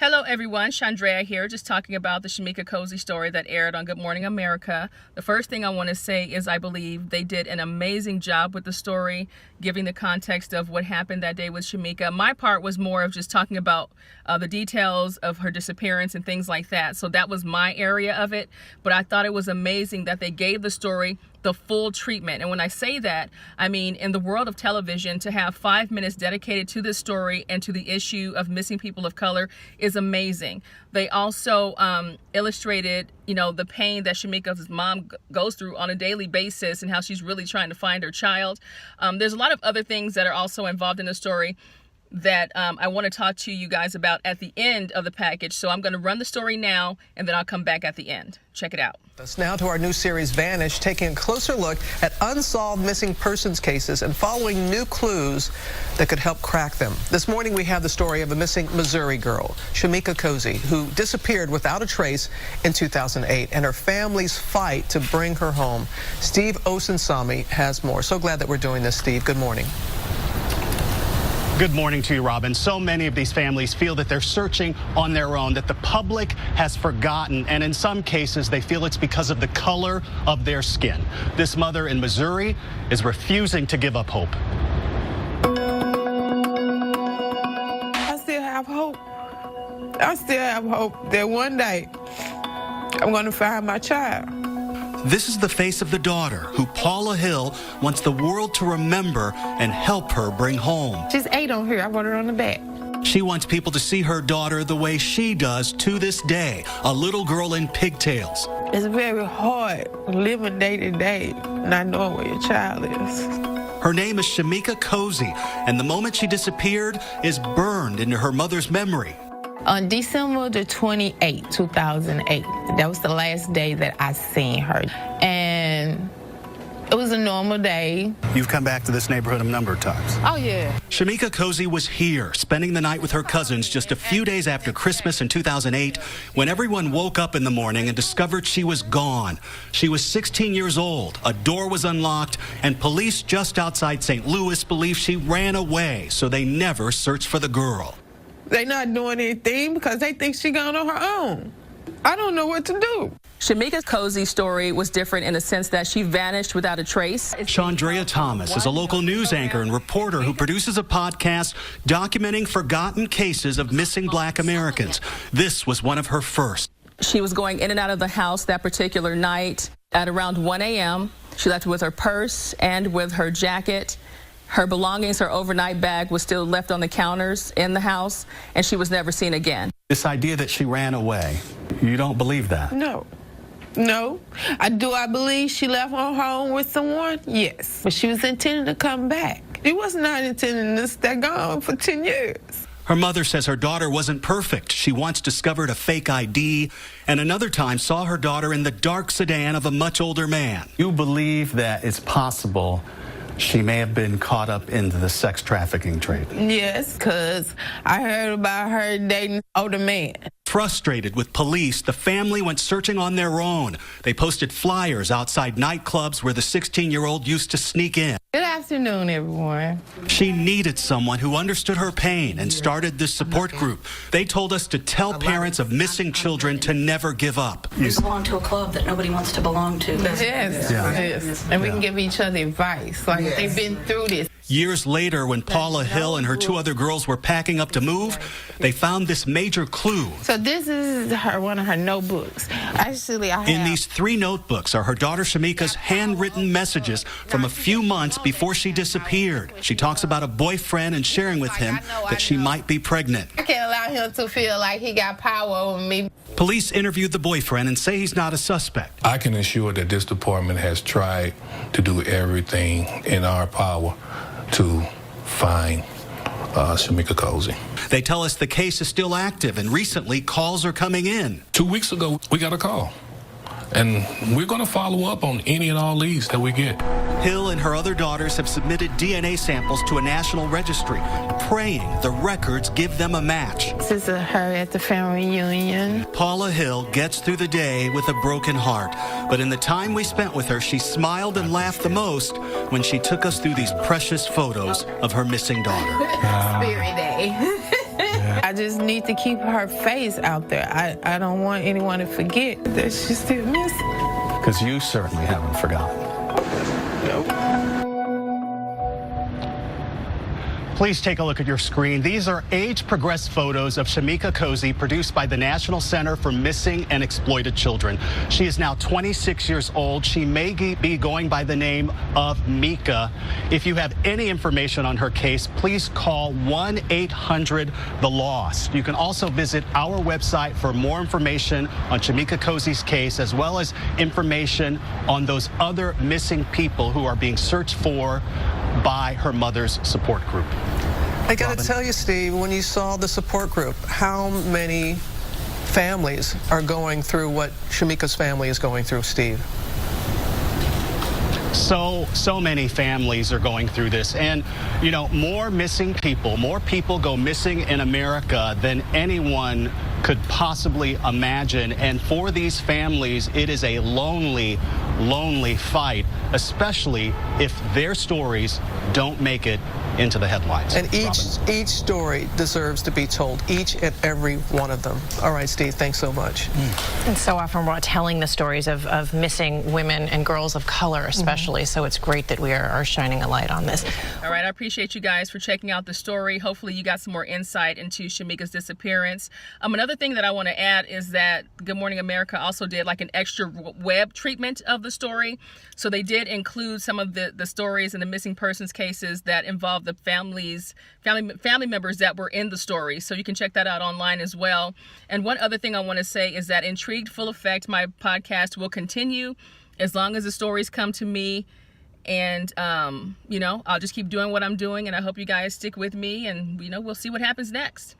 Hello everyone, Chandrea here, just talking about the Shemika Cosey story that aired on Good Morning America. The first thing I want to say is I believe they did an amazing job with the story, giving the context of what happened that day with Shemika. My part was more of just talking about the details of her disappearance and things like that. So that was my area of it. But I thought it was amazing that they gave the story the full treatment. And when I say that, I mean in the world of television, to have 5 minutes dedicated to this story and to the issue of missing people of color is amazing. They also illustrated, the pain that Shemika's mom goes through on a daily basis and how she's really trying to find her child. There's a lot of other things that are also involved in the story that I want to talk to you guys about at the end of the package. So I'm going to run the story now, and then I'll come back at the end. Check it out. Us now to our new series, Vanish, taking a closer look at unsolved missing persons cases and following new clues that could help crack them. This morning, we have the story of a missing Missouri girl, Shemika Cosey, who disappeared without a trace in 2008, and her family's fight to bring her home. Steve Osensami has more. So glad that we're doing this, Steve. Good morning. Good morning to you, Robin. So many of these families feel that they're searching on their own, that the public has forgotten, and in some cases, they feel it's because of the color of their skin. This mother in Missouri is refusing to give up hope. I still have hope. I still have hope that one day I'm going to find my child. This is the face of the daughter who Paula Hill wants the world to remember and help her bring home. She's 8 on here. I wrote her on the back. She wants people to see her daughter the way she does to this day, a little girl in pigtails. It's very hard living day to day, not knowing where your child is. Her name is Shemika Cosey, and the moment she disappeared is burned into her mother's memory. On December the 28th, 2008, that was the last day that I seen her. And it was a normal day. You've come back to this neighborhood a number of times. Oh, yeah. Shemika Cosey was here, spending the night with her cousins just a few days after Christmas in 2008, when everyone woke up in the morning and discovered she was gone. She was 16 years old, a door was unlocked, and police just outside St. Louis believe she ran away, so they never searched for the girl. They're not doing anything because they think she's gone on her own. I don't know what to do. Shemika Cosey's story was different in the sense that she vanished without a trace. Chandrea Thomas is a local news anchor and reporter who produces a podcast documenting forgotten cases of missing Black Americans. This was one of her first. She was going in and out of the house that particular night at around 1 a.m. She left with her purse and with her jacket. Her belongings, her overnight bag was still left on the counters in the house, and she was never seen again. This idea that she ran away, you don't believe that? No. Do I believe she left her home with someone? Yes. But she was intending to come back. She was not intending to stay gone for 10 years. Her mother says her daughter wasn't perfect. She once discovered a fake ID, and another time saw her daughter in the dark sedan of a much older man. You believe that it's possible she may have been caught up into the sex trafficking trade? Yes, because I heard about her dating an older man. Frustrated with police, the family went searching on their own. They posted flyers outside nightclubs where the 16-year-old used to sneak in. Good afternoon, everyone. She needed someone who understood her pain and started this support group. They told us to tell parents of missing children to never give up. You belong to a club that nobody wants to belong to. Yes. And we can give each other advice. Like, they've been through this. Years later, when Paula Hill and her 2 other girls were packing up to move, they found this major clue. So this is one of her notebooks. Actually, In these 3 notebooks are her daughter Shemika's handwritten messages from a few months before she disappeared. She talks about a boyfriend and sharing with him that she might be pregnant. I can't allow him to feel like he got power over me. Police interviewed the boyfriend and say he's not a suspect. I can assure that this department has tried to do everything in our power to find Shemika Cosey. They tell us the case is still active, and recently calls are coming in. 2 weeks ago, we got a call. And we're going to follow up on any and all leads that we get. Hill and her other daughters have submitted DNA samples to a national registry, praying the records give them a match. This is her at the family reunion. Paula Hill gets through the day with a broken heart, but in the time we spent with her, she smiled and laughed the most when she took us through these precious photos of her missing daughter. Spirit Day. I just need to keep her face out there. I don't want anyone to forget that she's still missing. Because you certainly haven't forgotten. Please take a look at your screen. These are age-progressed photos of Shemika Cosey, produced by the National Center for Missing and Exploited Children. She is now 26 years old. She may be going by the name of Mika. If you have any information on her case, please call 1-800-THE-LOST. You can also visit our website for more information on Shemika Cosey's case, as well as information on those other missing people who are being searched for by her mother's support group. I got to tell you, Steve, when you saw the support group, how many families are going through what Shemika's family is going through, Steve? So many families are going through this, and you know, more people go missing in America than anyone could possibly imagine. And for these families, it is a lonely fight, especially if their stories don't make it into the headlines. And each story deserves to be told, each and every one of them. All right, Steve, thanks so much. And so often we're telling the stories of missing women and girls of color especially, so it's great that we are shining a light on this. All right, I appreciate you guys for checking out the story. Hopefully you got some more insight into Shemika's disappearance. Another thing that I want to add is that Good Morning America also did like an extra web treatment of the story. So they did include some of the stories and the missing persons cases that involve the family members that were in the story. So you can check that out online as well. And one other thing I want to say is that Intrigued Full Effect, my podcast, will continue as long as the stories come to me. And, you know, I'll just keep doing what I'm doing. And I hope you guys stick with me. And, you know, we'll see what happens next.